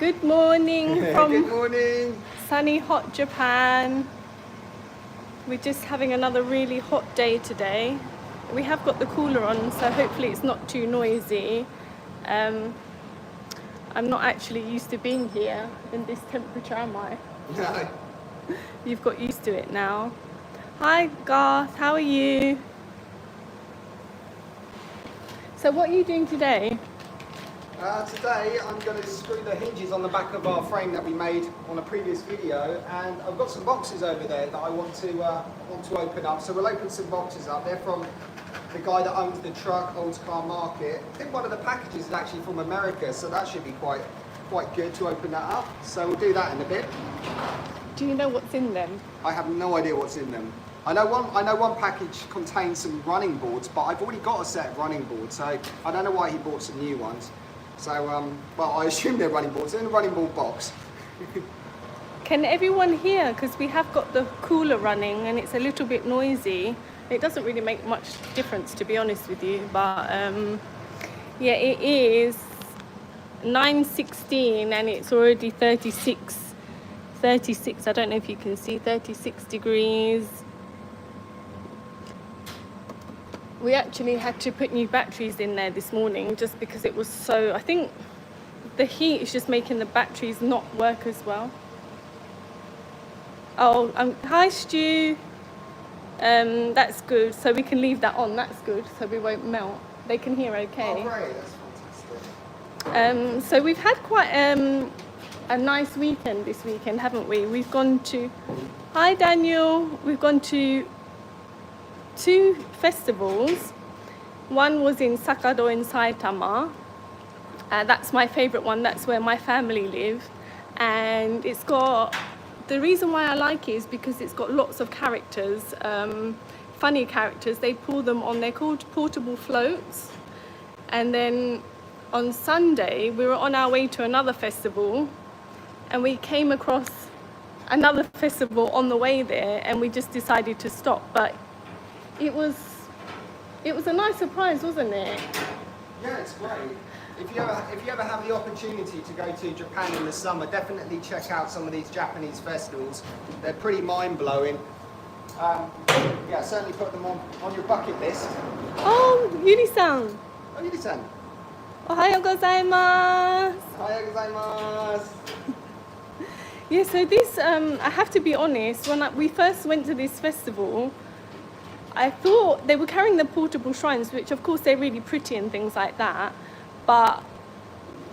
Good morning from Good morning. sunny, hot Japan. We're just having another really hot day today. We have got the cooler on, so hopefully it's not too noisy. I'm not actually used to being here in this temperature, am I? No. You've got used to it now. Hi Garth, how are you? So what are you doing today? Today I'm going to screw the hinges on the back of our frame that we made on a previous video, and I've got some boxes over there that I want to open up. So we'll open some boxes up. They're from the guy that owns the truck, Old Car Market. I think one of the packages is actually from America, so that should be quite good to open that up. So we'll do that in a bit. Do you know what's in them? I have no idea what's in them. I know one package contains some running boards, but I've already got a set of running boards, so I don't know why he bought some new ones. So, well, I assume they're running boards. They're in a running board box. Can everyone hear? Because we have got the cooler running and it's a little bit noisy. It doesn't really make much difference, to be honest with you. But yeah, it is 9:16 and it's already 36. I don't know if you can see, 36 degrees. We actually had to put new batteries in there this morning just because it was so, I think the heat is just making the batteries not work as well. Oh, hi Stu. That's good. So we can leave that on. That's good. So we won't melt. They can hear okay. Oh, great. That's fantastic. So we've had quite a nice weekend this weekend, haven't we? We've gone to, hi Daniel. We've gone to 2 festivals. One was in Sakado in Saitama. That's my favorite one. That's where my family live. And it's got, the reason why I like it is because it's got lots of characters, funny characters. They pull them on, they're called portable floats. And then on Sunday, we were on our way to another festival and we came across another festival on the way there and we just decided to stop. But it was a nice surprise, wasn't it? Yeah, it's great. If you ever have the opportunity to go to Japan in the summer, definitely check out some of these Japanese festivals. They're pretty mind-blowing. Yeah, certainly put them on your bucket list. Oh, Yuri-san. Oh, Yuri-san. Ohayou gozaimasu. Ohayou gozaimasu. Yeah, so this, I have to be honest, when we first went to this festival, I thought they were carrying the portable shrines, which of course they're really pretty and things like that, but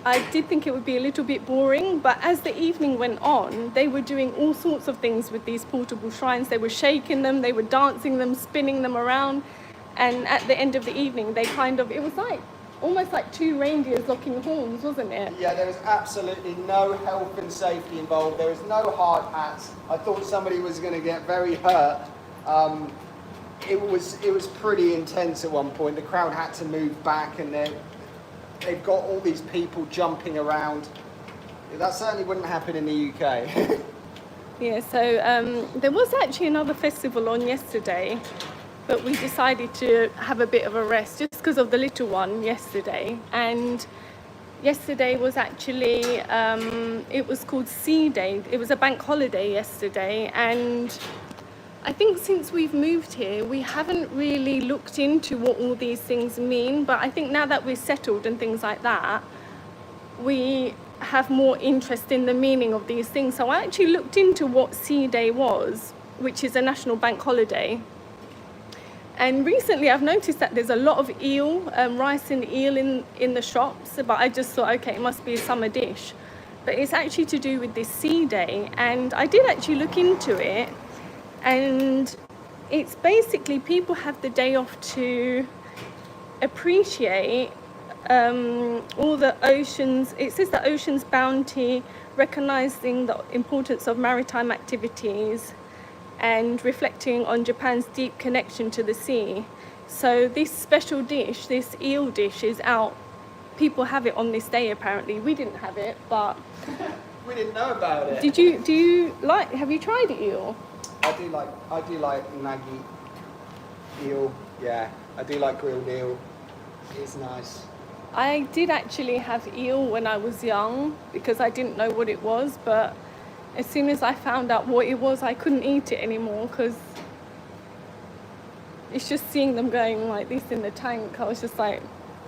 I did think it would be a little bit boring. But as the evening went on, they were doing all sorts of things with these portable shrines. They were shaking them, they were dancing them, spinning them around, and at the end of the evening they it was like almost like 2 reindeers locking horns, wasn't it? Yeah, there was absolutely no health and safety involved. There was no hard hats. I thought somebody was going to get very hurt. It was pretty intense at one point. The crowd had to move back, and they've got all these people jumping around. That certainly wouldn't happen in the UK. Yeah, so there was actually another festival on yesterday, but we decided to have a bit of a rest just because of the little one yesterday. And yesterday was actually, it was called Sea Day. It was a bank holiday yesterday, and I think since we've moved here, we haven't really looked into what all these things mean, but I think now that we're settled and things like that, we have more interest in the meaning of these things. So I actually looked into what Sea Day was, which is a national bank holiday. And recently I've noticed that there's a lot of eel, rice and eel in the shops, but I just thought, okay, it must be a summer dish. But it's actually to do with this Sea Day, and I did actually look into it. And it's basically people have the day off to appreciate all the oceans. It says the ocean's bounty, recognizing the importance of maritime activities and reflecting on Japan's deep connection to the sea. So this special dish, this eel dish, is out. People have it on this day apparently. We didn't have it, but We didn't know about it. Have you tried eel? I do like nagi eel. Yeah, I do like grilled eel. It's nice. I did actually have eel when I was young because I didn't know what it was, but as soon as I found out what it was, I couldn't eat it anymore because it's just seeing them going like this in the tank. I was just like,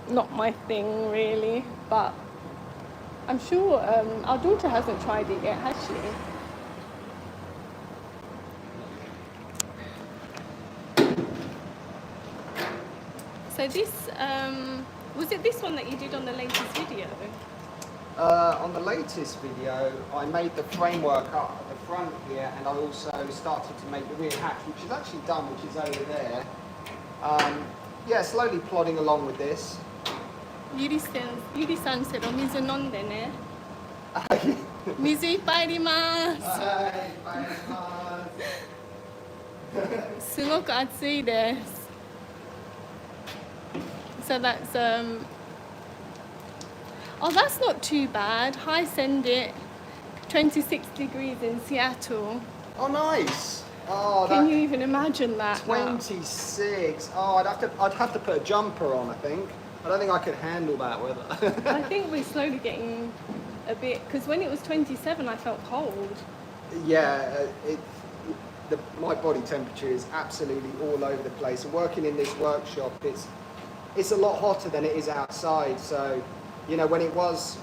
not my thing really, but I'm sure our daughter hasn't tried it yet, has she? So this, was it this one that you did on the latest video? On the latest video, I made the framework up at the front here, and I also started to make the rear hatch, which is actually done, which is over there. Yeah, slowly plodding along with this. ゆりさんsaid お水飲んでね。水いっぱいあります。すごく暑いです。So that's oh, that's not too bad. Hi, send it. 26 degrees in Seattle. Oh, nice. Oh, Can you even imagine that? 26. Oh, I'd have to put a jumper on, I think. I don't think I could handle that weather. I think we're slowly getting a bit, because when it was 27, I felt cold. Yeah, my body temperature is absolutely all over the place. And working in this workshop, it's a lot hotter than it is outside. So, you know, when it was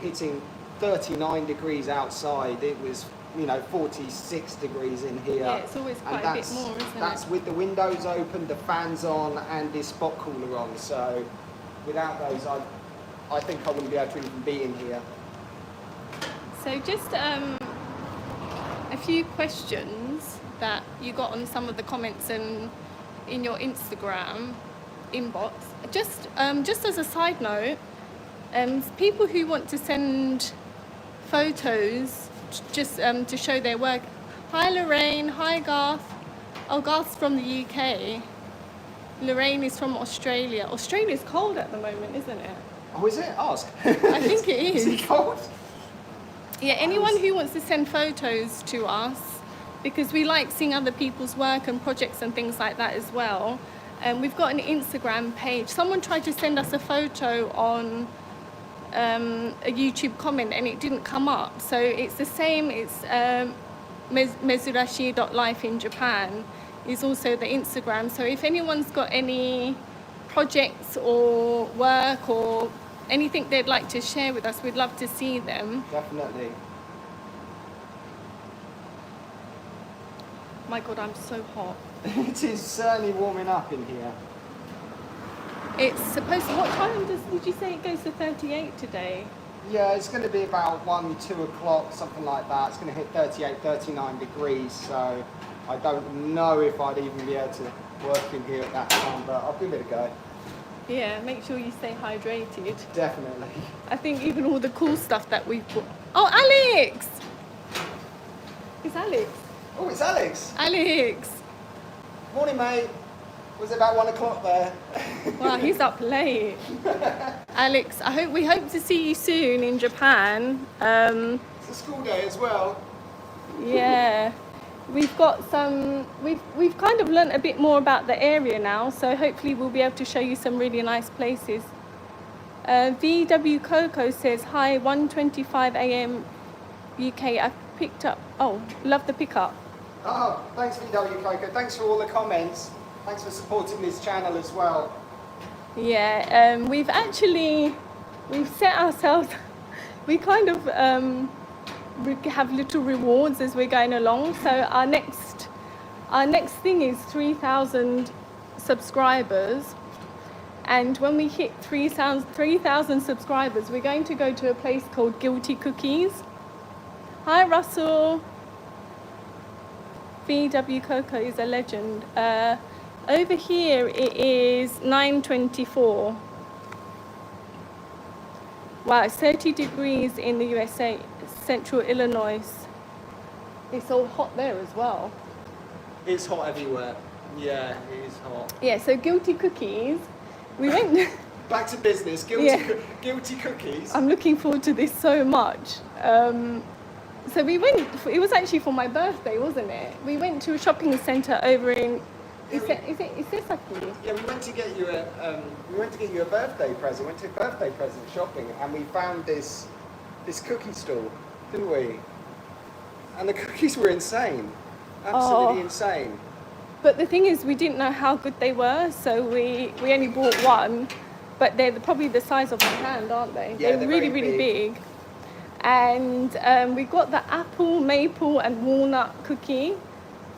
hitting 39 degrees outside, it was, you know, 46 degrees in here. Yeah, it's always quite a bit more, isn't it? That's with the windows open, the fans on, and this spot cooler on. So, without those, I think I wouldn't be able to even be in here. So just a few questions that you got on some of the comments and in your Instagram inbox. Just as a side note, people who want to send photos just to show their work. Hi Lorraine, hi Garth. Oh, Garth's from the UK. Lorraine is from Australia. Australia's cold at the moment, isn't it? Oh, is it? Ask. I think it is. Is it cold? Yeah, anyone who wants to send photos to us, because we like seeing other people's work and projects and things like that as well. And we've got an Instagram page. Someone tried to send us a photo on a YouTube comment and it didn't come up. So it's the same, it's mezurashi.life in Japan is also the Instagram. So if anyone's got any projects or work or anything they'd like to share with us, we'd love to see them. Definitely. My God, I'm so hot. It is certainly warming up in here. It's supposed to, what time did you say it goes to 38 today? Yeah, it's going to be about 2 o'clock, something like that. It's going to hit 38, 39 degrees, so I don't know if I'd even be able to work in here at that time, but I'll give it a go. Yeah, make sure you stay hydrated. Definitely. I think even all the cool stuff that we've put. Oh, Alex! It's Alex. Oh, it's Alex. Alex. Morning, mate. Was it about 1 o'clock there? Wow, he's up late. Alex, we hope to see you soon in Japan. It's a school day as well. Yeah. We've got we've kind of learnt a bit more about the area now, so hopefully we'll be able to show you some really nice places. VW Coco says, hi, 1:25 a.m. UK. I picked up, oh, love the pickup. Oh, thanks VW Coco. Thanks for all the comments. Thanks for supporting this channel as well. Yeah, we've set ourselves, we kind of have little rewards as we're going along. So our next thing is 3,000 subscribers, and when we hit 3,000 subscribers, we're going to go to a place called Guilty Cookies. Hi Russell. VW Coco is a legend. Over here it is 9:24. Wow, it's 30 degrees in the USA, central Illinois. It's all hot there as well. It's hot everywhere. Yeah, it is hot. Yeah, so Guilty Cookies, we went... Back to business, Guilty Cookies. I'm looking forward to this so much. So we went, it was actually for my birthday, wasn't it? We went to a shopping centre over in Is this Isesaki? Yeah, we went to get you a birthday present. Went to a birthday present shopping, and we found this cookie stall, didn't we? And the cookies were insane, absolutely insane. But the thing is, we didn't know how good they were, so we only bought one. But they're probably the size of my hand, aren't they? Yeah, they're really, really big. And we got the apple, maple, and walnut cookie.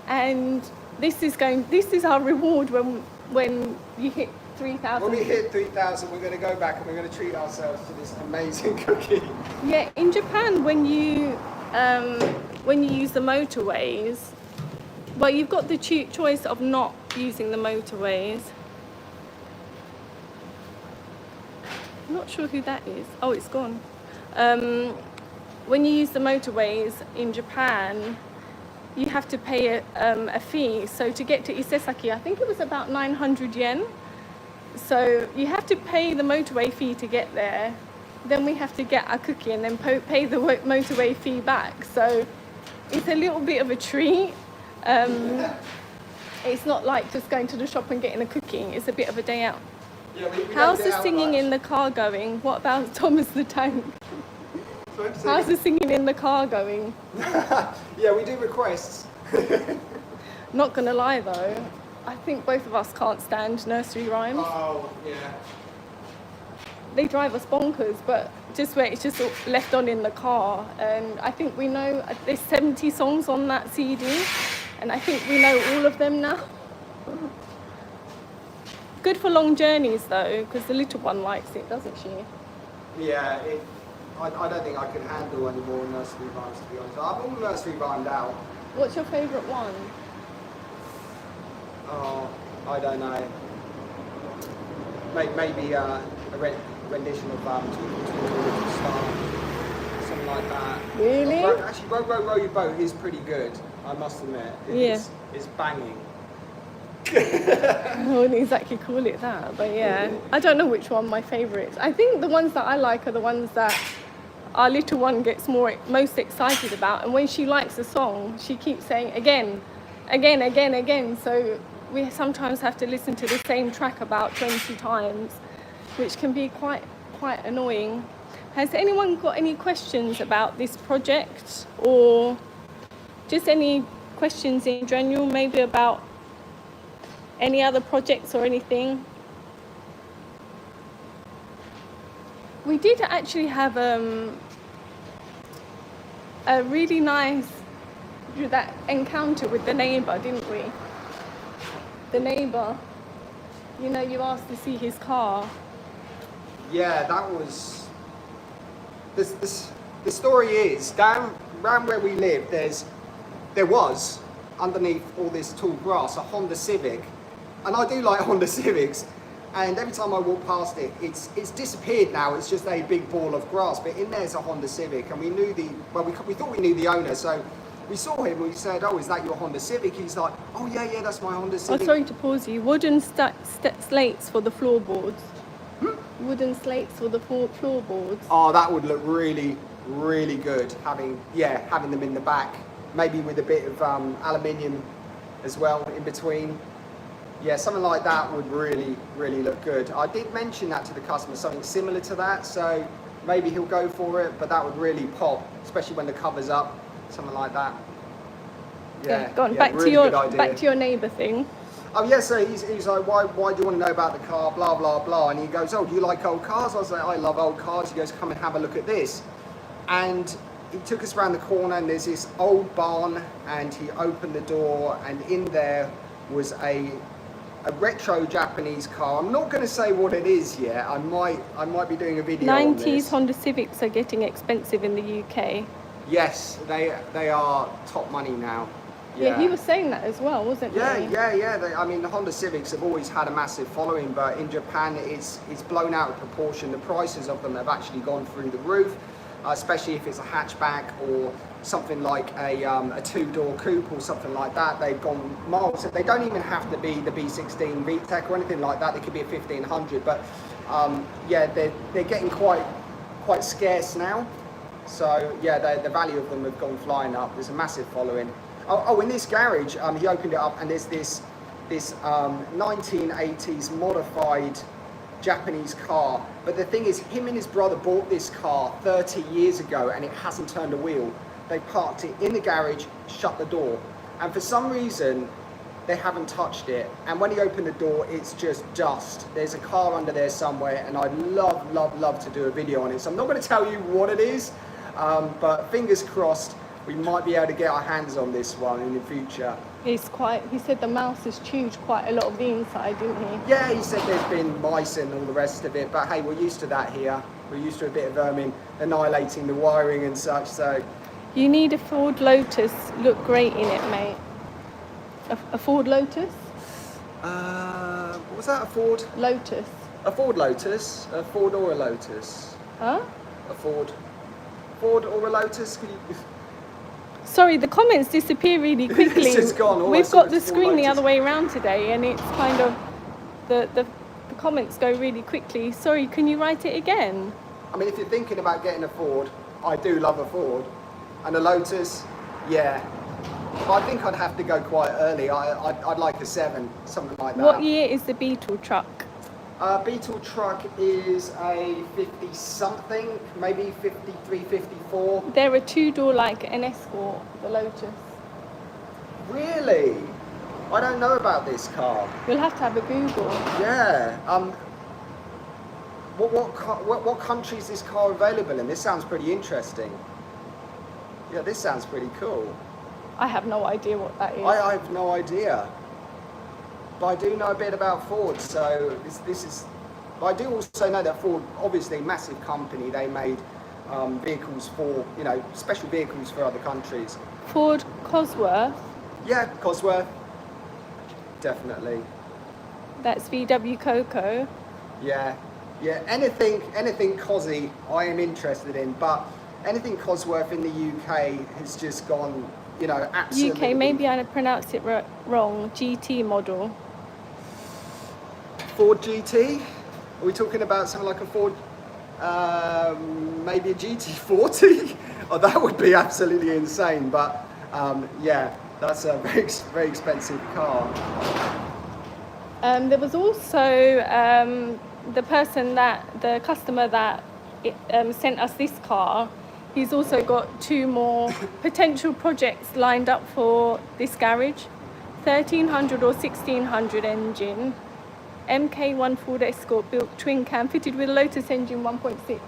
And this is our reward when you hit 3,000. When we hit 3,000, we're going to go back and we're going to treat ourselves to this amazing cookie. Yeah, in Japan, when you use the motorways, well, you've got the choice of not using the motorways. I'm not sure who that is. Oh, it's gone. When you use the motorways in Japan, you have to pay a fee. So to get to Isesaki, I think it was about 900 yen. So you have to pay the motorway fee to get there. Then we have to get our cookie and then pay the motorway fee back. So it's a little bit of a treat. It's not like just going to the shop and getting a cookie. It's a bit of a day out. Yeah, we How's the singing in the car going? What about Thomas the Tank? How's the singing in the car going? Yeah, we do requests. Not gonna lie though, I think both of us can't stand nursery rhymes. Oh, yeah. They drive us bonkers, but just where it's just left on in the car. And I think we know there's 70 songs on that CD, and I think we know all of them now. Good for long journeys though, because the little one likes it, doesn't she? Yeah, I don't think I can handle any more nursery rhymes, to be honest. I'm all nursery rhymed out. What's your favourite one? Oh, I don't know. Maybe a rendition of Little Star, something like that. Really? Actually, Row Your Boat is pretty good, I must admit. It's banging. I wouldn't exactly call it that, but yeah. I don't know which one my favourite is. I think the ones that I like are the ones that our little one gets most excited about, and when she likes a song, she keeps saying again, again, again, again. So we sometimes have to listen to the same track about 20 times, which can be quite annoying. Has anyone got any questions about this project, or just any questions in general, maybe about any other projects or anything? We did actually have a really nice encounter with the neighbour, didn't we? The neighbour, you know, you asked to see his car. Yeah, that was... The story is, down around where we live, there was, underneath all this tall grass, a Honda Civic. And I do like Honda Civics, and every time I walk past it, it's disappeared now. It's just a big ball of grass. But in there's a Honda Civic, and we knew we thought we knew the owner. So we saw him. We said, "Oh, is that your Honda Civic?" He's like, "Oh yeah, that's my Honda Civic." Oh, sorry to pause you. Wooden slates for the floorboards. Wooden slates for the floorboards. Oh, that would look really, really good. Having them in the back, maybe with a bit of aluminium as well in between. Yeah, something like that would really, really look good. I did mention that to the customer, something similar to that, so maybe he'll go for it, but that would really pop, especially when the cover's up, something like that. Yeah, go on, really back to your neighbour thing. Oh yeah, so he's like, why do you want to know about the car, blah, blah, blah, and he goes, oh, do you like old cars? I was like, I love old cars. He goes, come and have a look at this. And he took us around the corner, and there's this old barn, and he opened the door, and in there was a retro Japanese car. I'm not going to say what it is yet. I might be doing a video on this. 90s Honda Civics are getting expensive in the UK. Yes, they are top money now. Yeah, he was saying that as well, wasn't he? Yeah. I mean, the Honda Civics have always had a massive following, but in Japan, it's blown out of proportion. The prices of them have actually gone through the roof, especially if it's a hatchback or something like a two-door coupe or something like that. They've gone miles. They don't even have to be the B16 VTEC or anything like that. They could be a 1500, but yeah, they're getting quite scarce now. So yeah, the value of them have gone flying up. There's a massive following. Oh, in this garage, he opened it up, and there's this this 1980s modified Japanese car. But the thing is, him and his brother bought this car 30 years ago and it hasn't turned a wheel. They parked it in the garage, shut the door, and for some reason they haven't touched it. And when he opened the door, it's just dust. There's a car under there somewhere, and I'd love to do a video on it. So I'm not going to tell you what it is, but fingers crossed we might be able to get our hands on this one in the future. It's quite, he said the mouse has chewed quite a lot of the inside, didn't he? Yeah, he said there's been mice and all the rest of it, but hey, we're used to that here. We're used to a bit of vermin annihilating the wiring and such, so. You need a Ford Lotus, look great in it, mate. A Ford Lotus? What was that, a Ford? Lotus. A Ford Lotus? A Ford or a Lotus? Huh? A Ford. Ford or a Lotus? Could you... Sorry, the comments disappear really quickly. It's just gone. All We've got the screen the other way around today, and it's kind of, the comments go really quickly. Sorry, can you write it again? I mean, if you're thinking about getting a Ford, I do love a Ford. And a Lotus, yeah. But I think I'd have to go quite early. I'd like a 7, something like that. What year is the Beetle truck? Beetle truck is a 50-something, maybe 53, 54. They're a 2-door like an Escort, the Lotus. Really? I don't know about this car. You'll have to have a Google. Yeah. What country is this car available in? This sounds pretty interesting. Yeah, this sounds pretty cool. I have no idea what that is. I have no idea. But I do know a bit about Ford, so this is... But I do also know that Ford, obviously a massive company, they made vehicles for, you know, special vehicles for other countries. Ford Cosworth. Yeah, Cosworth. Definitely. That's VW Coco. Yeah, yeah. Anything Cosy, I am interested in. But anything Cosworth in the UK has just gone, you know, absolutely. UK, maybe I pronounced it wrong. GT model. Ford GT? Are we talking about something like a Ford, maybe a GT40? Oh, that would be absolutely insane. But yeah, that's a very expensive car. There was also the customer that sent us this car. He's also got 2 more potential projects lined up for this garage. 1300 or 1600 engine. MK1 Ford Escort built twin cam fitted with a Lotus engine 1.6.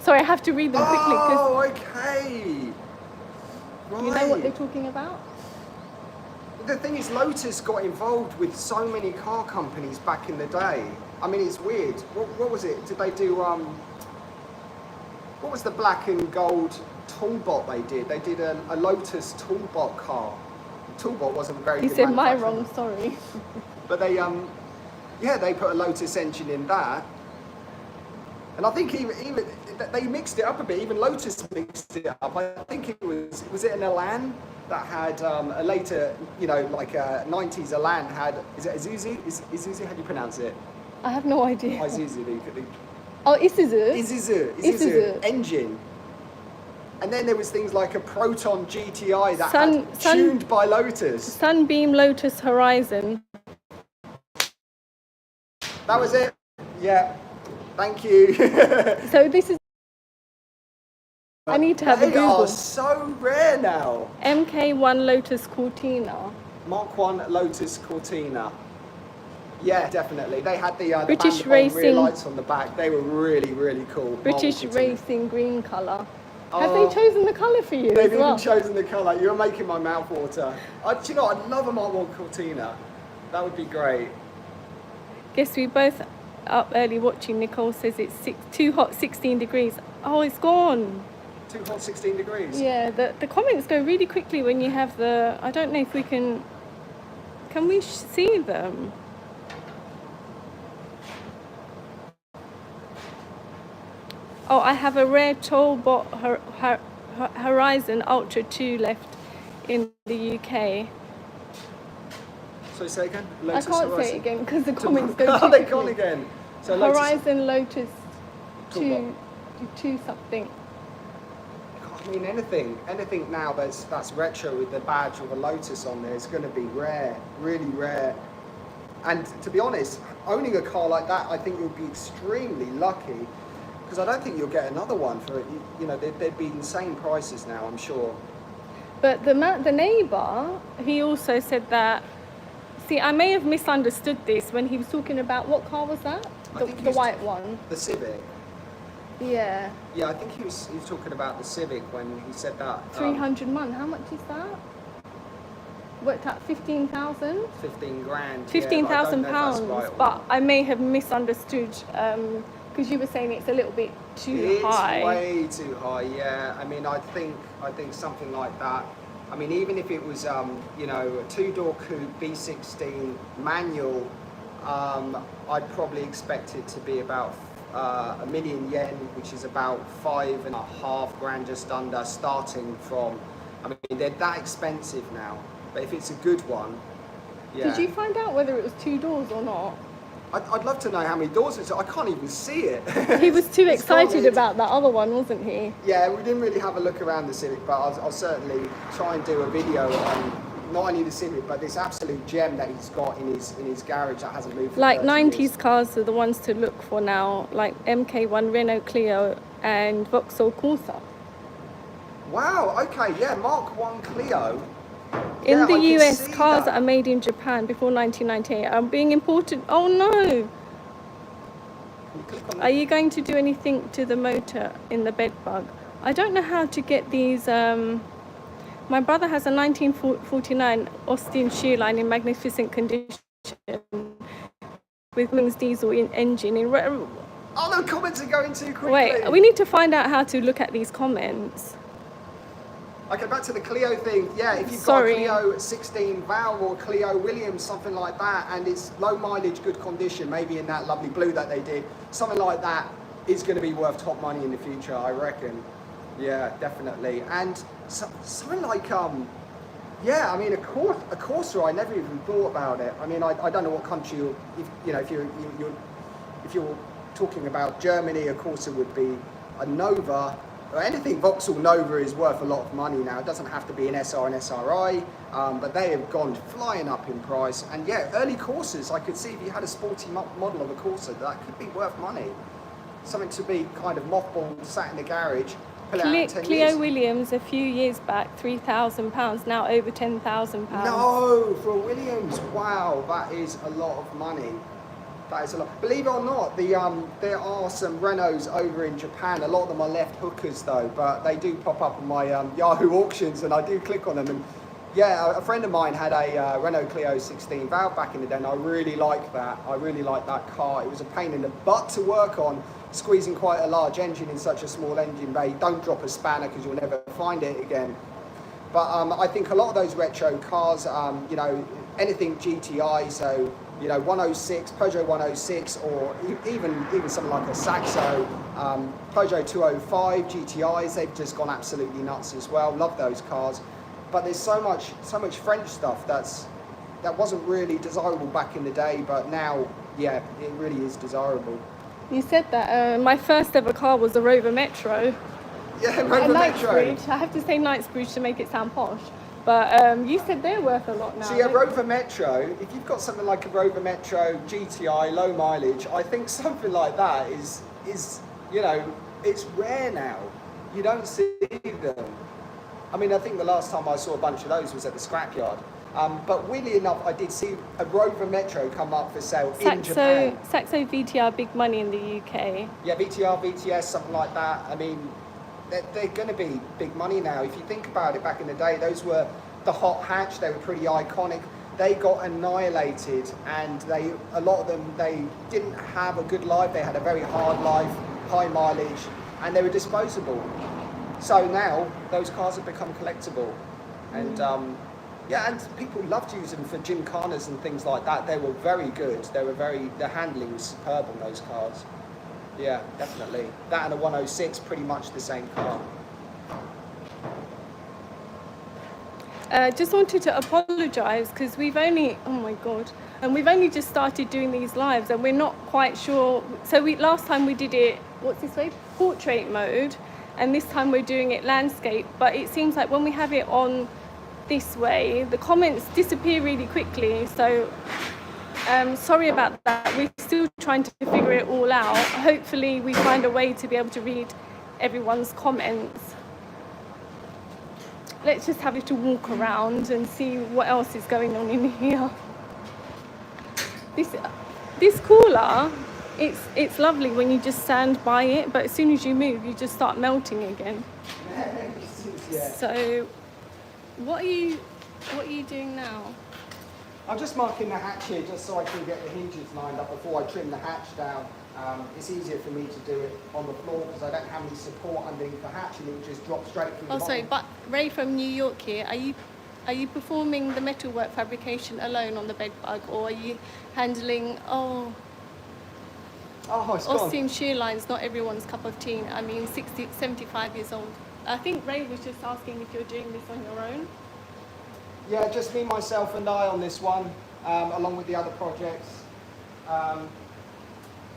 Sorry, I have to read them quickly. Oh, okay. Right. You know what they're talking about? The thing is, Lotus got involved with so many car companies back in the day. I mean, it's weird. What was it? Did they do, what was the black and gold Toolbot they did? They did a Lotus Toolbot car. Toolbot wasn't very good. You said my wrong, sorry. But they, yeah, they put a Lotus engine in that. And I think even they mixed it up a bit. Even Lotus mixed it up. I think it was it an Elan that had a later, you know, like a 90s Elan had, is it Isuzu? Isuzu, how do you pronounce it? I have no idea. Isuzu. Oh, Isuzu. Isuzu engine. And then there was things like a Proton GTI that had tuned by Lotus. Sunbeam Lotus Horizon. That was it. Yeah. Thank you. So this is... I need to have a Google. They are so rare now. MK1 Lotus Cortina. Mark 1 Lotus Cortina. Yeah, definitely. They had the British rear Racing lights on the back. They were really cool. British Racing green colour. Have they chosen the colour for you? They've even chosen the colour. You're making my mouth water. Do you know, I'd love a Mark 1 Cortina. That would be great. Guess we both up early watching. Nicole says it's too hot, 16 degrees. Oh, it's gone. Too hot, 16 degrees. Yeah, the comments go really quickly when you have the... I don't know if we can we see them? Oh, I have a rare Toolbot Horizon Ultra 2 left in the UK. So say again? Lotus I can't say it again because the comments go too quickly. They gone again. So Horizon Lotus 2 something. I mean, anything now that's retro with the badge or the Lotus on there is going to be rare, really rare. And to be honest, owning a car like that, I think you'll be extremely lucky, because I don't think you'll get another one for it. You know, they'd be insane prices now, I'm sure. But the neighbour, he also said that. See, I may have misunderstood this when he was talking about what car was that? The white one. The Civic. Yeah. Yeah, I think he was talking about the Civic when he said that. 300 man. How much is that? Worked out 15,000. 15 grand. £15,000. Right, but I may have misunderstood because you were saying it's a little bit too high. It's way too high. Yeah. I mean, I think something like that. I mean, even if it was, you know, a two-door coupe, B16 manual, I'd probably expect it to be about a million yen, which is about 5.5 grand, just under, starting from. I mean, they're that expensive now. But if it's a good one, yeah. Did you find out whether it was 2 doors or not? I'd love to know how many doors it's. I can't even see it. He was too excited about that other one, wasn't he? Yeah, we didn't really have a look around the Civic, but I'll certainly try and do a video on not only the Civic, but this absolute gem that he's got in his garage that hasn't moved. Like 90s cars are the ones to look for now, like MK1, Renault Clio, and Vauxhall Corsa. Wow. Okay. Yeah. Mark 1 Clio. In the US, cars that are made in Japan before 1998 are being imported. Oh no! Are you going to do anything to the motor in the BedBug? I don't know how to get these. My brother has a 1949 Austin shoe line in magnificent condition with Wings diesel engine. Oh, the comments are going too quickly. Wait, we need to find out how to look at these comments. Okay, back to the Clio thing. Yeah, if you've got a Clio 16 Val or a Clio Williams, something like that, and it's low mileage, good condition, maybe in that lovely blue that they did, something like that is going to be worth top money in the future, I reckon. Yeah, definitely. And something like, yeah, I mean, a Corsa, I never even thought about it. I mean, I don't know what country if you're talking about Germany, a Corsa would be a Nova. Anything Vauxhall Nova is worth a lot of money now. It doesn't have to be an SR and SRI, but they have gone flying up in price. And yeah, early Corsas, I could see if you had a sporty model of a Corsa, that could be worth money. Something to be kind of mothballed, sat in the garage. Clio Williams a few years back, £3,000, now over £10,000. No, for a Williams, wow, that is a lot of money. That is a lot. Believe it or not, there are some Renaults over in Japan. A lot of them are left hookers though, but they do pop up on my Yahoo auctions, and I do click on them. And yeah, a friend of mine had a Renault Clio 16 Valve back in the day, and I really liked that. I really liked that car. It was a pain in the butt to work on, squeezing quite a large engine in such a small engine bay. Don't drop a spanner because you'll never find it again. But I think a lot of those retro cars, you know, anything GTI, so you know, 106, Peugeot 106, or even something like a Saxo, Peugeot 205 GTIs, they've just gone absolutely nuts as well. Love those cars. But there's so much French stuff that wasn't really desirable back in the day, but now, yeah, it really is desirable. You said that my first ever car was a Rover Metro. Yeah, Rover Metro. Knightsbridge. I have to say Knightsbridge to make it sound posh. But you said they're worth a lot now. See, a Rover Metro, if you've got something like a Rover Metro GTI, low mileage, I think something like that is you know, it's rare now. You don't see them. I mean, I think the last time I saw a bunch of those was at the scrapyard. But weirdly enough, I did see a Rover Metro come up for sale in Japan. Saxo VTR, big money in the UK. Yeah, VTR, VTS, something like that. I mean, they're going to be big money now. If you think about it, back in the day, those were the hot hatch. They were pretty iconic. They got annihilated, and a lot of them, they didn't have a good life. They had a very hard life, high mileage, and they were disposable. So now those cars have become collectible, and yeah, and people loved using them for gymkhanas and things like that. They were very good. The handling was superb on those cars. Yeah, definitely. That and a 106, pretty much the same car. Just wanted to apologise because we've only, oh my God, and we've only just started doing these lives, and we're not quite sure. So last time we did it, what's this way? Portrait mode, and this time we're doing it landscape. But it seems like when we have it on this way, the comments disappear really quickly. So sorry about that. We're still trying to figure it all out. Hopefully we find a way to be able to read everyone's comments. Let's just have a little walk around and see what else is going on in here. This cooler, it's lovely when you just stand by it, but as soon as you move, you just start melting again. Yeah. So, what are you doing now? I'm just marking the hatch here just so I can get the hinges lined up before I trim the hatch down. It's easier for me to do it on the floor because I don't have any support underneath the hatch and it will just drop straight through the bottom. Sorry, but Ray from New York here, are you performing the metalwork fabrication alone on the BedBug, or are you handling, Ostium shear lines, not everyone's cup of tea. I mean, 60, 75 years old. I think Ray was just asking if you're doing this on your own. Yeah, just me, myself and I on this one, along with the other projects.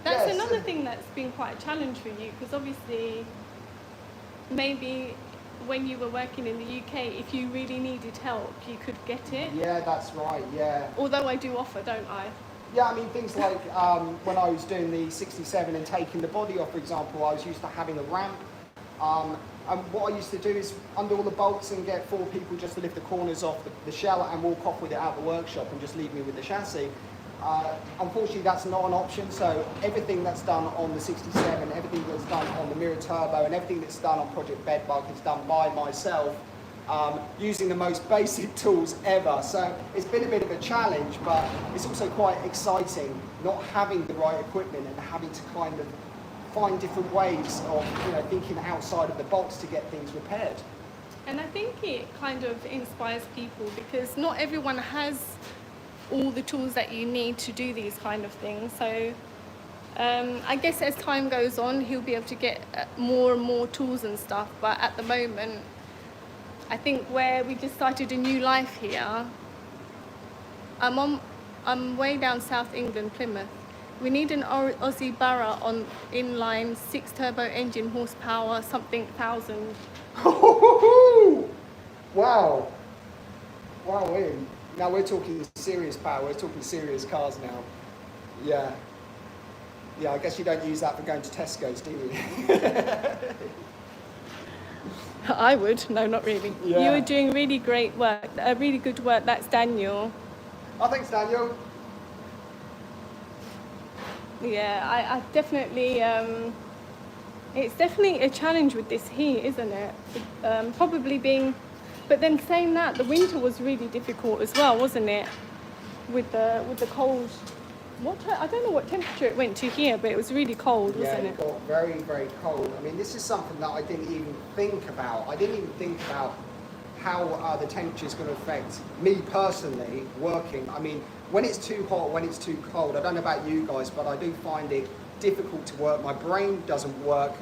That's another thing that's been quite a challenge for you, because obviously maybe when you were working in the UK, if you really needed help, you could get it. Yeah, that's right, yeah. Although I do offer, don't I? Yeah, I mean, things like when I was doing the 67 and taking the body off, for example, I was used to having a ramp. And what I used to do is undo all the bolts and get 4 people just to lift the corners off the shell and walk off with it out of the workshop and just leave me with the chassis. Unfortunately, that's not an option, so everything that's done on the 67, everything that's done on the Mirror Turbo, and everything that's done on Project BedBug is done by myself, using the most basic tools ever. So it's been a bit of a challenge, but it's also quite exciting not having the right equipment and having to kind of find different ways of thinking outside of the box to get things repaired. And I think it kind of inspires people, because not everyone has all the tools that you need to do these kind of things. So I guess as time goes on, he'll be able to get more and more tools and stuff. But at the moment, I think where we just started a new life here, I'm way down South England, Plymouth. We need an Aussie Barra on inline 6 turbo engine, horsepower, something 1,000. Wow. Wow, Ian. Now we're talking serious power, we're talking serious cars now. Yeah. Yeah, I guess you don't use that for going to Tesco's, do you? I would. No, not really. Yeah. You were doing really great work, really good work. That's Daniel. Oh, thanks, Daniel. Yeah, I definitely, it's definitely a challenge with this heat, isn't it? Probably being, but then saying that, the winter was really difficult as well, wasn't it? With the cold. I don't know what temperature it went to here, but it was really cold, wasn't it? Yeah, it got very, very cold. I mean, this is something that I didn't even think about. I didn't even think about how the temperature is going to affect me personally working. I mean, when it's too hot, when it's too cold, I don't know about you guys, but I do find it difficult to work. My brain doesn't work.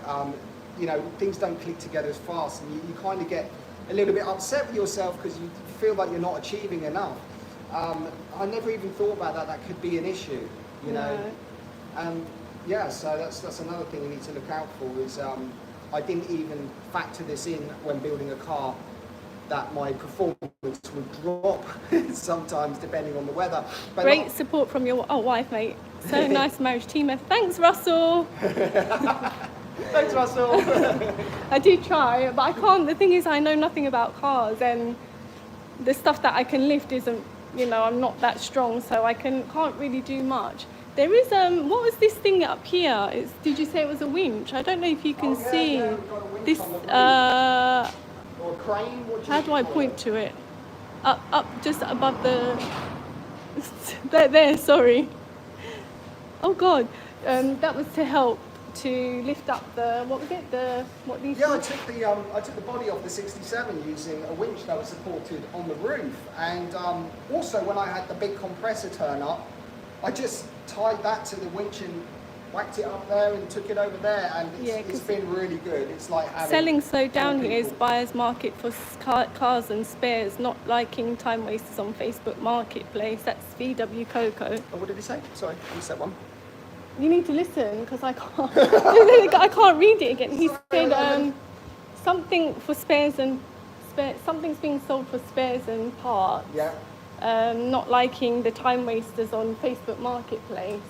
Things don't click together as fast, and you kind of get a little bit upset with yourself because you feel like you're not achieving enough. I never even thought about that. That could be an issue, you know. So that's another thing you need to look out for. Is I didn't even factor this in when building a car, that my performance would drop sometimes depending on the weather. But great support from your wife, mate. So nice marriage team. Thanks, Russell. Thanks, Russell. I do try, but I can't. The thing is, I know nothing about cars, and the stuff that I can lift isn't, I'm not that strong, so I can't really do much. There is, what was this thing up here? Did you say it was a winch? I don't know if you can see. Yeah, we've got a winch This, on the roof. Or a crane? how do I point to it? Up just above the, there, sorry. Oh God, that was to help to lift up the, what was it, Yeah, I took the body off the 67 using a winch that was supported on the roof, and also when I had the big compressor turn up, I just tied that to the winch and whacked it up there and took it over there, and it's been really good. It's like having selling slow down here is buyer's market for cars and spares, not liking time wasters on Facebook Marketplace. That's VW Coco. Oh, what did he say? Sorry, I missed that one. You need to listen because I can't. I can't read it again. He said something for spares and something's being sold for spares and parts. Yeah. not liking the time wasters on Facebook Marketplace.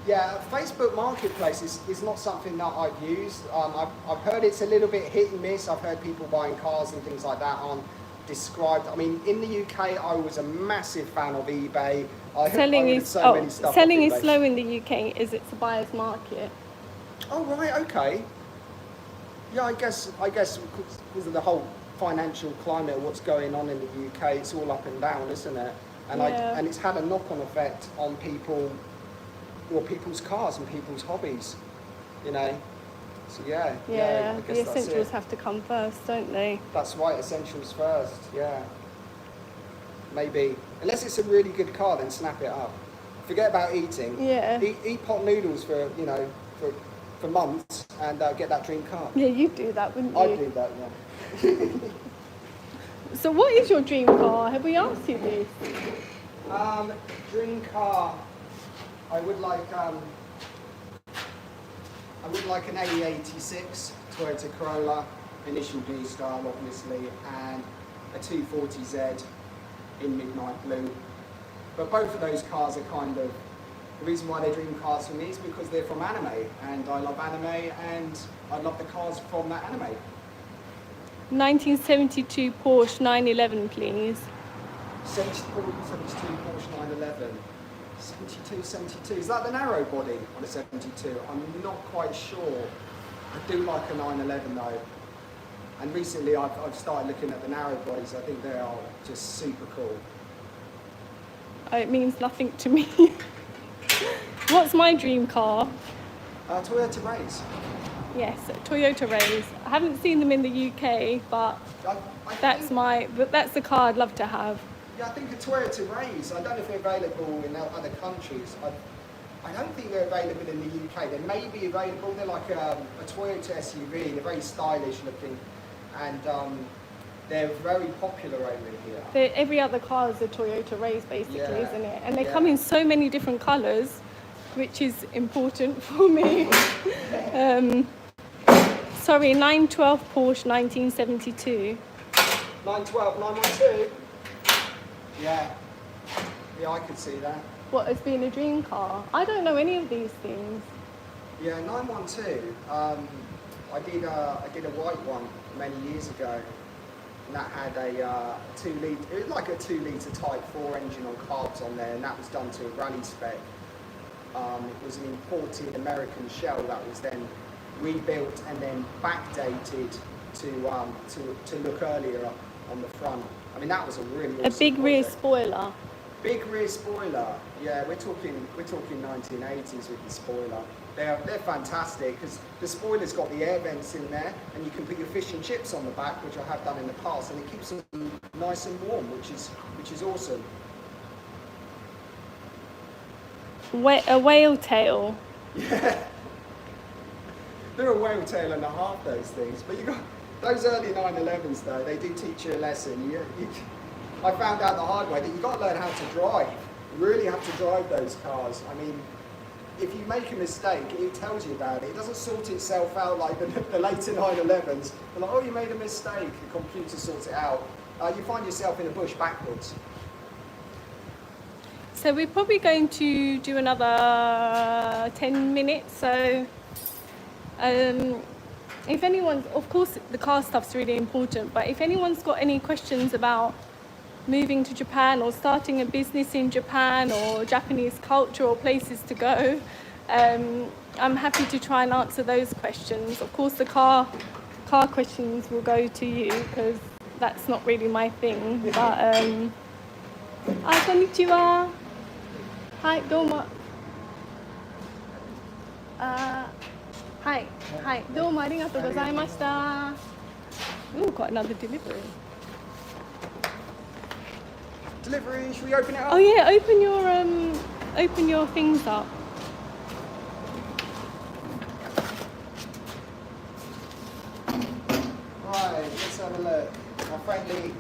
Yeah, Facebook Marketplace is not something that I've used. I've heard it's a little bit hit and miss. I've heard people buying cars and things like that on described. I mean, in the UK, I was a massive fan of eBay. Selling is Selling slow in the UK, is it's a buyer's market. Oh right, okay. Yeah, I guess because of the whole financial climate of what's going on in the UK, it's all up and down, isn't it? And Yeah. and it's had a knock-on effect on people, or people's cars and people's hobbies, you know. So yeah, I Yeah, guess the that's essentials it. have to come first, don't they? That's right, essentials first. Yeah. Maybe, unless it's a really good car, then snap it up. Forget about eating. Yeah. Eat pot noodles for for months and get that dream car. Yeah, you'd do that, wouldn't you? I'd do that, yeah. So what is your dream car? Have we asked you this? Dream car. I would like an A86 Toyota Corolla, initial D style obviously, and a 240Z in midnight blue. But both of those cars are kind of, the reason why they're dream cars for me is because they're from anime, and I love anime, and I love the cars from that anime. 1972 Porsche 911, please. 72 Porsche 911. 72. Is that the narrow body on a 72? I'm not quite sure. I do like a 911 though. And recently I've started looking at the narrow bodies. I think they are just super cool. It means nothing to me. What's my dream car? Toyota Rays. Yes, Toyota Rays. I haven't seen them in the UK, but that's the car I'd love to have. Yeah, I think a Toyota Rays. I don't know if they're available in other countries. I don't think they're available in the UK. They may be available. They're like a Toyota SUV. They're very stylish looking, and they're very popular over here. Every other car is a Toyota Rays, basically, Yeah. isn't it? And they come in so many different colours, which is important for me. Sorry, 912 Porsche 1972. 912, 912. Yeah, I could see that. What has been a dream car? I don't know any of these things. Yeah, 912. I did a white one many years ago, and that had a 2 litre. It was like a 2 litre Type 4 engine on carbs on there, and that was done to a rally spec. It was an imported American shell that was then rebuilt and then backdated to look earlier on the front. I mean, that was a really awesome A big rear project. spoiler. Big rear spoiler. Yeah, we're talking 1980s with the spoiler. They're fantastic because the spoiler's got the air vents in there, and you can put your fish and chips on the back, which I have done in the past, and it keeps them nice and warm, which is awesome. A whale tail. Yeah. They're a whale tail and a half, those things. But you got those early 911s though, they do teach you a lesson. I found out the hard way that you've got to learn how to drive. You really have to drive those cars. I mean, if you make a mistake, it tells you about it. It doesn't sort itself out like the later 911s. They're like, oh, you made a mistake. The computer sorts it out. You find yourself in a bush backwards. So we're probably going to do another 10 minutes. So if anyone's, of course, the car stuff's really important, but if anyone's got any questions about moving to Japan or starting a business in Japan or Japanese culture or places to go, I'm happy to try and answer those questions. Of course, the car questions will go to you because that's not really my thing. But konnichiwa. Hi, domo. Hi, domo arigatou gozaimashita. Ooh, got another delivery. Delivery, should we open it up? Oh yeah, open your things up. Right, let's have a look. My friendly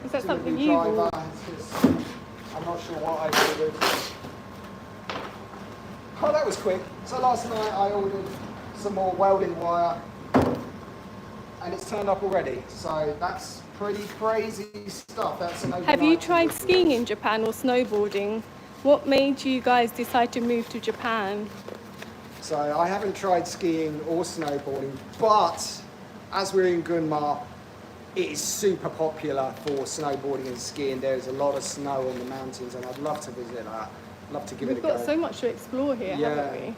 Is that something delivery you driver. bought? I'm not sure what I ordered. Oh, that was quick. So last night I ordered some more welding wire, and it's turned up already. So that's pretty crazy stuff. That's an Have you overnight tried delivery. skiing in Japan or snowboarding? What made you guys decide to move to Japan? So I haven't tried skiing or snowboarding, but as we're in Gunma, it is super popular for snowboarding and skiing. There's a lot of snow on the mountains, and I'd love to visit that. Love to give We've it a go. got so much to explore here, Yeah. haven't we?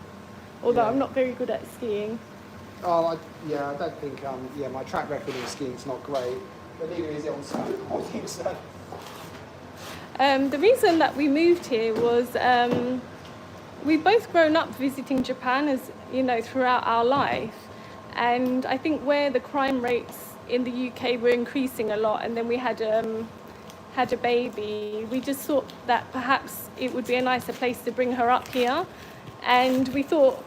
Although Yeah. I'm not very good at skiing. Oh, I don't think, my track record in skiing is not great, but neither is it on snowboarding, so. The reason that we moved here was we've both grown up visiting Japan, as you know, throughout our life, and I think where the crime rates in the UK were increasing a lot, and then we had a baby, we just thought that perhaps it would be a nicer place to bring her up here. And we thought,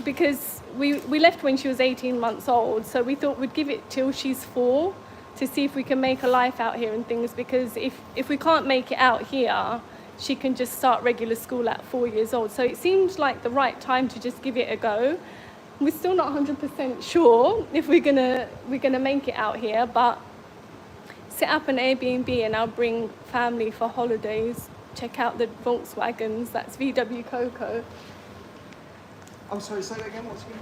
because we left when she was 18 months old, so we thought we'd give it till she's 4 to see if we can make a life out here and things, because if we can't make it out here, she can just start regular school at 4 years old. So it seemed like the right time to just give it a go. We're still not 100% sure if we're gonna make it out here, but set up an Airbnb and I'll bring family for holidays. Check out the Volkswagens. That's VW Coco. I'm sorry, say that again, what's again?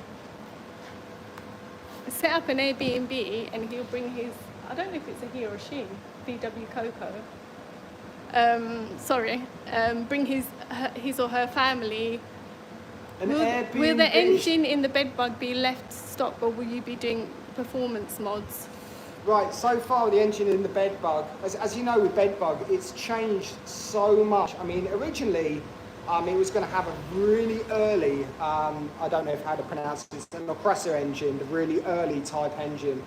Set up an Airbnb and he'll bring his, I don't know if it's a he or a she, VW Coco. Bring his or her family. Will the engine in the BedBug be left stock, or will you be doing performance mods? Right, so far the engine in the BedBug, as you know with BedBug, it's changed so much. I mean, originally it was going to have a really early, I don't know how to pronounce it, an compressor engine, the really early type engine,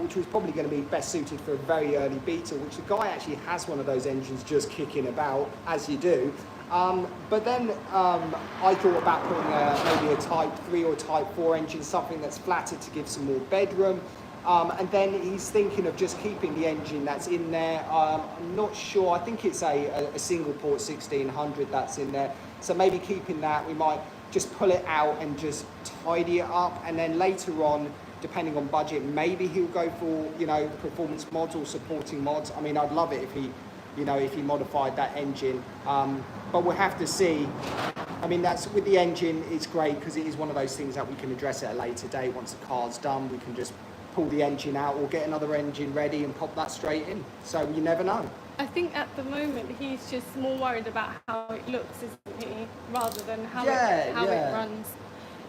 which was probably going to be best suited for a very early beta, which the guy actually has one of those engines just kicking about, as you do. But then I thought about putting maybe a Type 3 or Type 4 engine, something that's flattered to give some more bedroom. And then he's thinking of just keeping the engine that's in there. I'm not sure, I think it's a single port 1600 that's in there. So maybe keeping that, we might just pull it out and just tidy it up. And then later on, depending on budget, maybe he'll go for, performance mods or supporting mods. I mean, I'd love it if he modified that engine. But we'll have to see. I mean, that's with the engine, it's great because it is one of those things that we can address at a later date. Once the car's done, we can just pull the engine out or get another engine ready and pop that straight in. So you never know. I think at the moment he's just more worried about how it looks, isn't he, rather than how it runs.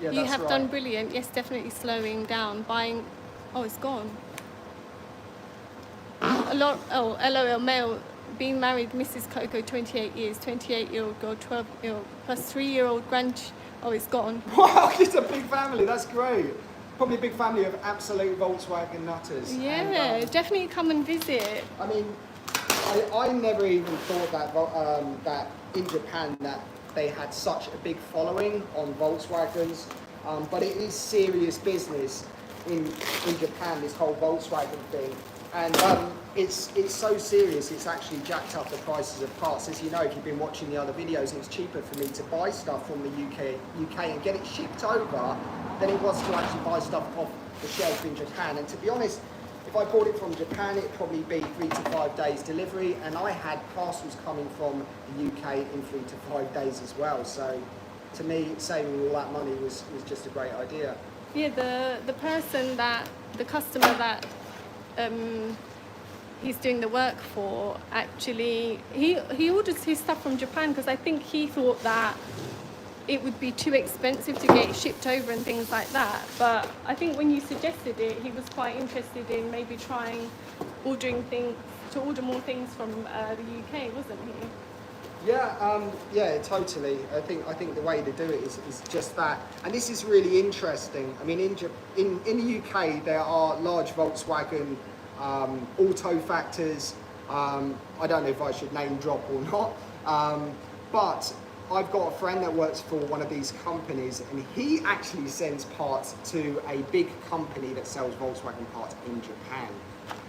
Yeah, you that's have right. done brilliant. Yes, definitely slowing down. Buying. Oh, it's gone. LOL male. Being married, Mrs. Coco, 28 years, 28-year-old girl, 12-year-old plus 3-year-old Oh, it's gone. Wow, it's a big family. That's great. Probably a big family of absolute Volkswagen nutters. Yeah, And, definitely come and visit. I mean, I never even thought that in Japan that they had such a big following on Volkswagens, but it is serious business in Japan, this whole Volkswagen thing. And it's so serious, it's actually jacked up the prices of parts. As you know, if you've been watching the other videos, it's cheaper for me to buy stuff from the UK and get it shipped over than it was to actually buy stuff off the shelf in Japan. And to be honest, if I bought it from Japan, it'd probably be 3 to 5 days delivery, and I had parcels coming from the UK in 3 to 5 days as well. So to me, saving all that money was just a great idea. Yeah, the customer that he's doing the work for, actually, he orders his stuff from Japan because I think he thought that it would be too expensive to get it shipped over and things like that. But I think when you suggested it, he was quite interested in maybe trying order more things from the UK, wasn't he? Yeah, totally. I think the way to do it is just that, and this is really interesting. I mean, in the UK there are large Volkswagen auto factors. I don't know if I should name drop or not, but I've got a friend that works for one of these companies, and he actually sends parts to a big company that sells Volkswagen parts in Japan.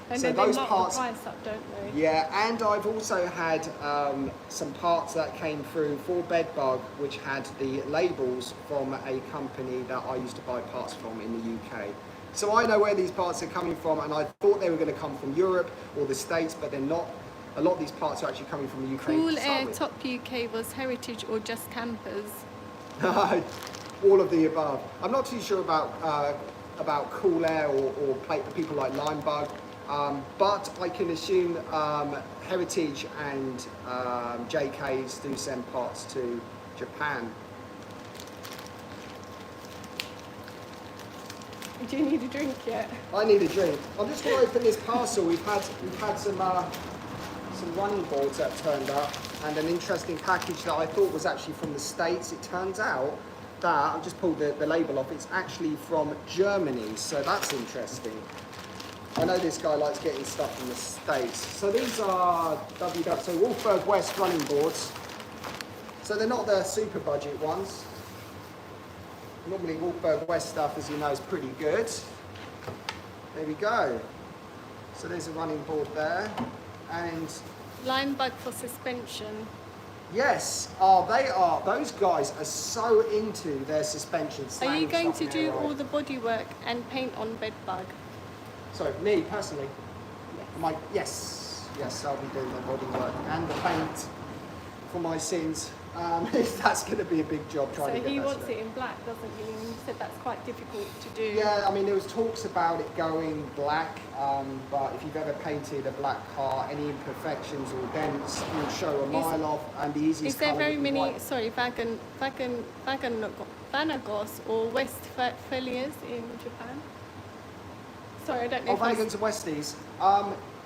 And so then those they mark parts, the price up, don't they? yeah, and I've also had some parts that came through for BedBug, which had the labels from a company that I used to buy parts from in the UK. So I know where these parts are coming from, and I thought they were going to come from Europe or the States, but they're not. A lot of these parts are actually coming from the UK. Cool Air Top UK was heritage or just campers? All of the above. I'm not too sure about Cool Air or people like Limebug, but I can assume Heritage and JKs do send parts to Japan. Do you need a drink yet? I need a drink. I'm just going to open this parcel. We've had some running boards that turned up, and an interesting package that I thought was actually from the States. It turns out that, I've just pulled the label off, it's actually from Germany, so that's interesting. I know this guy likes getting stuff from the States. So these are so Wolfberg West running boards. So they're not the super budget ones. Normally Wolfberg West stuff, as you know, is pretty good. There we go. So there's a running board there. And Limebug for suspension. yes, those guys are so into their suspension. Are you going to do all the bodywork and paint on BedBug? So me personally, yes, I'll be doing the bodywork and the paint for my sins. That's going to be a big job trying to get that. So he wants it in black, doesn't he? And you said that's quite difficult to do. Yeah, I mean, there was talks about it going black, but if you've ever painted a black car, any imperfections or dents will show a mile off, and the easiest. Is there very many? white. Sorry, Vanagos or Westphalias in Japan? Sorry, I don't know. Oh, Vanagons and Westies.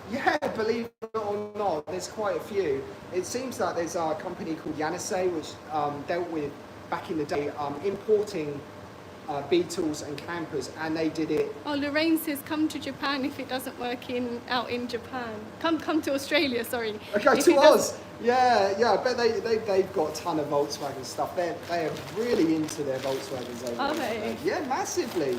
Yeah, believe it or not, there's quite a few. It seems that there's a company called Yanase, which dealt with, back in the day, importing Beetles and campers, and they did it. Oh, Lorraine says come to Japan if it doesn't work out in Japan. Come to Australia, sorry. Okay, to Oz. Yeah, I bet they've got a ton of Volkswagen stuff. They are really into their Volkswagens over there. Are they? Yeah, massively.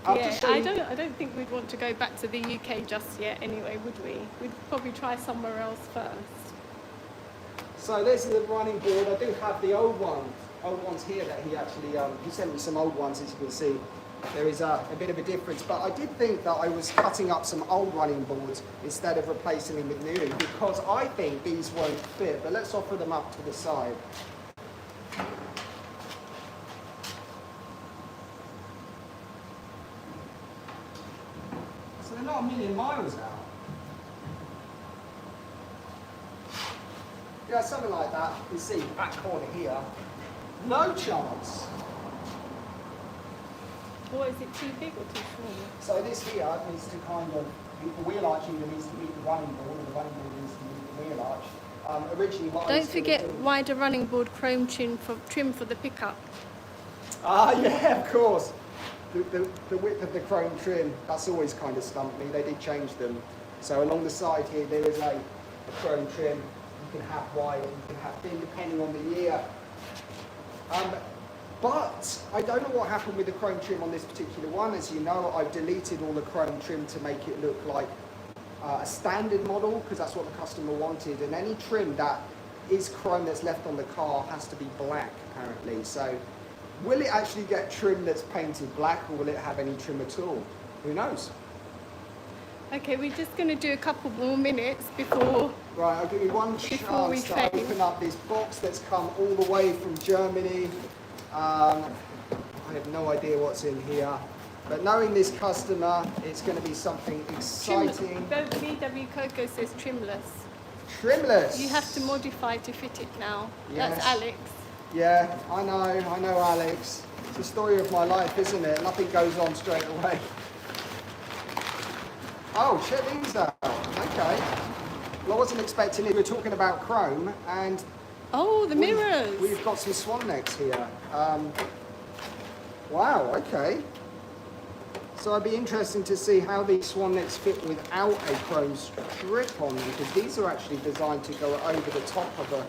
Yeah, I don't think we'd want to go back to the UK just yet anyway, would we? We'd probably try somewhere else first. So this is the running board. I do have the old ones here that he actually, he sent me some old ones, as you can see. There is a bit of a difference, but I did think that I was cutting up some old running boards instead of replacing them with new, because I think these won't fit, but let's offer them up to the side. So they're not a million miles out. Yeah, something like that. You can see back corner here. No chance. Or is it too big or too small? So this here needs to kind of, the wheel arch either needs to meet the running board, or the running board needs to meet the wheel arch. Originally, what I Don't was forget gonna do- wider running board chrome trim for the pickup. Yeah, of course. The width of the chrome trim, that's always kind of stumped me. They did change them. So along the side here, there is a chrome trim. You can have wide, you can have thin, depending on the year. But I don't know what happened with the chrome trim on this particular one. As you know, I've deleted all the chrome trim to make it look like a standard model, because that's what the customer wanted. And any trim that is chrome that's left on the car has to be black, apparently. So will it actually get trim that's painted black, or will it have any trim at all? Who knows? Okay, we're just going to do a couple more minutes before. Right, I'll give you one Before we chance to fade. open up this box that's come all the way from Germany. I have no idea what's in here, but knowing this customer, it's going to be something exciting. VW Coco says trimless. Trimless. You have to modify to fit it now. Yes. That's Alex. Yeah, I know, Alex. It's the story of my life, isn't it? Nothing goes on straight away. Oh, check these out. Okay. Well, I wasn't expecting it. We were talking about chrome, and Oh, the mirrors. we've got some swan necks here. Wow, okay. So it'd be interesting to see how these swan necks fit without a chrome strip on them, because these are actually designed to go over the top of a,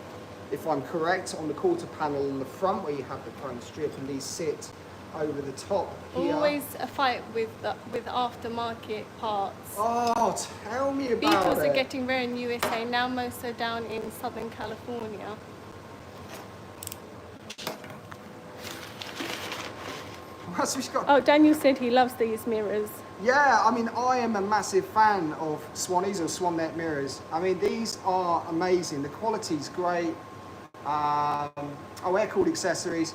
if I'm correct, on the quarter panel in the front where you have the chrome strip, and these sit over the top here. Always a fight with aftermarket parts. Oh, tell me about Beetles it. are getting rare in USA, now most are down in Southern California. What else have we got? Oh, Daniel said he loves these mirrors. Yeah, I mean, I am a massive fan of Swannies or Swan Net mirrors. I mean, these are amazing. The quality's great. Air-cooled accessories.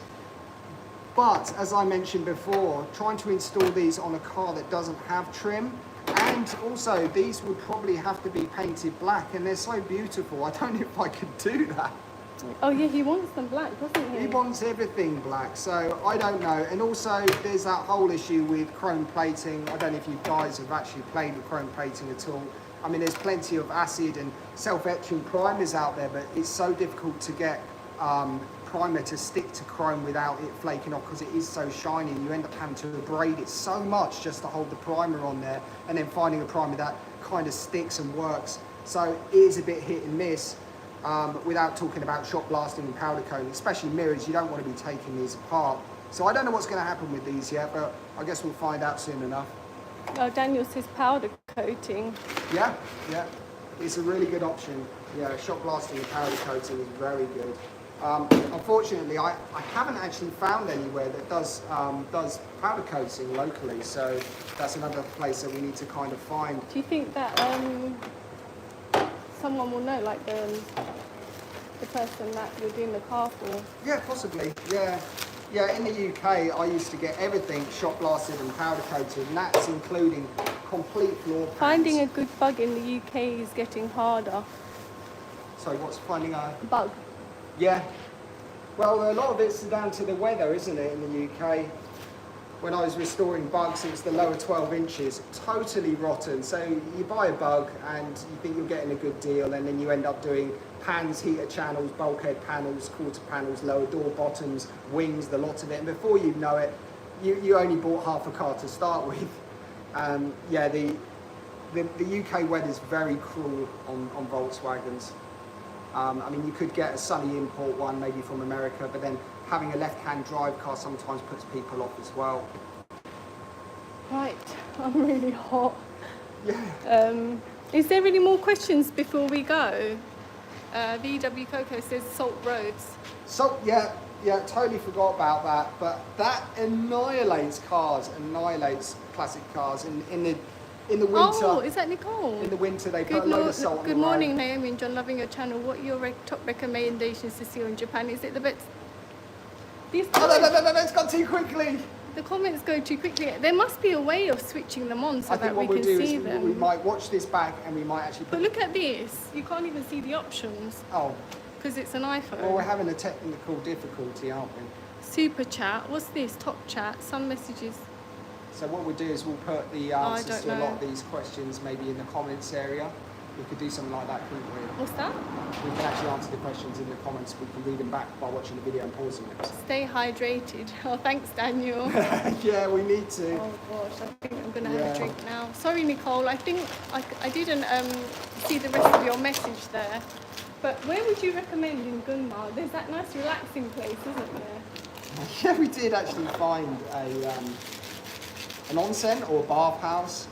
But, as I mentioned before, trying to install these on a car that doesn't have trim, and also these would probably have to be painted black, and they're so beautiful. I don't know if I could do that. Oh yeah, he wants them black, doesn't he? He wants everything black, so I don't know. And also, there's that whole issue with chrome plating. I don't know if you guys have actually played with chrome plating at all. I mean, there's plenty of acid and self-etching primers out there, but it's so difficult to get primer to stick to chrome without it flaking off because it is so shiny. You end up having to abrade it so much just to hold the primer on there, and then finding a primer that kind of sticks and works. So it is a bit hit and miss. Without talking about shot blasting and powder coating, especially mirrors, you don't want to be taking these apart. So I don't know what's going to happen with these yet, but I guess we'll find out soon enough. Oh, Daniel says powder coating. Yeah, it's a really good option. Yeah, shot blasting and powder coating is very good. Unfortunately, I haven't actually found anywhere that does powder coating locally, so that's another place that we need to kind of find. Do you think that someone will know, like the person that you're doing the car for? Yeah, possibly. Yeah. In the UK, I used to get everything shot blasted and powder coated, and that's including complete floor pans. Finding a good bug in the UK is getting harder. So what's finding a Bug? Yeah. Well, a lot of it's down to the weather, isn't it, in the UK? When I was restoring bugs, it was the lower 12 inches, totally rotten. So you buy a bug and you think you're getting a good deal, and then you end up doing pans, heater channels, bulkhead panels, quarter panels, lower door bottoms, wings, the lot of it. And before you know it, you only bought half a car to start with. Yeah, the UK weather is very cruel on Volkswagens. I mean, you could get a sunny import one, maybe from America, but then having a left-hand drive car sometimes puts people off as well. Right, I'm really hot. Yeah. Is there any more questions before we go? VW Coco says Salt Roads. So, yeah, totally forgot about that, but that annihilates cars, annihilates classic cars in the winter. Oh, is that Nicole? In the winter, they put a load of salt on the road. Good morning, Naomi and John, loving your channel. What are your top recommendations to see in Japan? Is it the best? No, it's gone too quickly. The comments go too quickly. There must be a way of switching them on so that we can see them. We might watch this back and we might actually But look at this. You can't even see the options. Oh. Because it's an iPhone. Well, we're having a technical difficulty, aren't we? Super chat. What's this? Top chat. Some messages. So what we'll do is we'll put the answers to a lot of these questions maybe in the comments area. We could do something like that, couldn't we? What's that? We can actually answer the questions in the comments. We can read them back by watching the video and pausing it. Stay hydrated. Oh, thanks, Daniel. Yeah, we need to. Oh gosh, I think I'm going to have a drink now. Sorry, Nicole. I think I didn't see the rest of your message there. But where would you recommend in Gunma? There's that nice relaxing place, isn't there? Yeah, we did actually find an onsen or a bathhouse,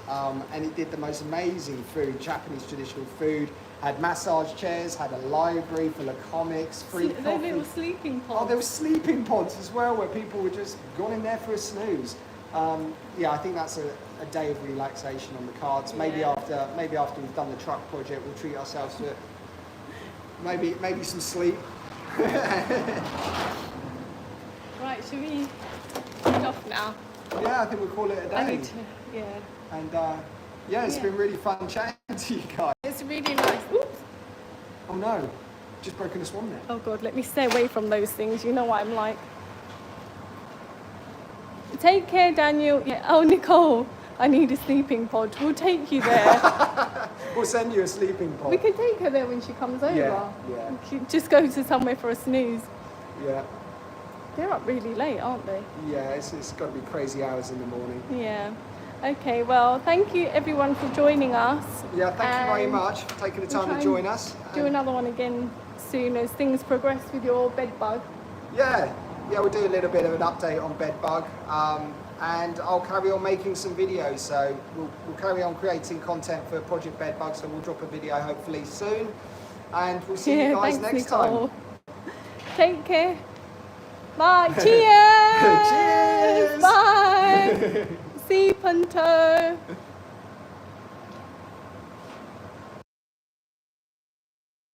and it did the most amazing food, Japanese traditional food. Had massage chairs, had a library full of comics, free coffee. Those little sleeping pods. Oh, there were sleeping pods as well, where people were just gone in there for a snooze. Yeah, I think that's a day of relaxation on the cards. Maybe after we've done the truck project, we'll treat ourselves to maybe some sleep. Right, should we get off now? Yeah, I think we'll call it a day. I need to, yeah. And yeah, it's been really fun chatting to you guys. It's really nice. Oops. Oh no, just broken a swan net. Oh God, let me stay away from those things. You know what I'm like. Take care, Daniel. Yeah. Oh, Nicole, I need a sleeping pod. We'll take you there. We'll send you a sleeping pod. We can take her there when she comes over. Yeah. Just go to somewhere for a snooze. Yeah. They're up really late, aren't they? Yeah, it's got to be crazy hours in the morning. Yeah. Okay, well, thank you everyone for joining us. Yeah, thank you very much for taking the time to join us. Do another one again soon as things progress with your BedBug. Yeah, we'll do a little bit of an update on BedBug, and I'll carry on making some videos. So we'll carry on creating content for Project BedBug. So we'll drop a video hopefully soon, and we'll see you guys next time. Take care. Bye. Cheers. Cheers. Bye. See, Punto.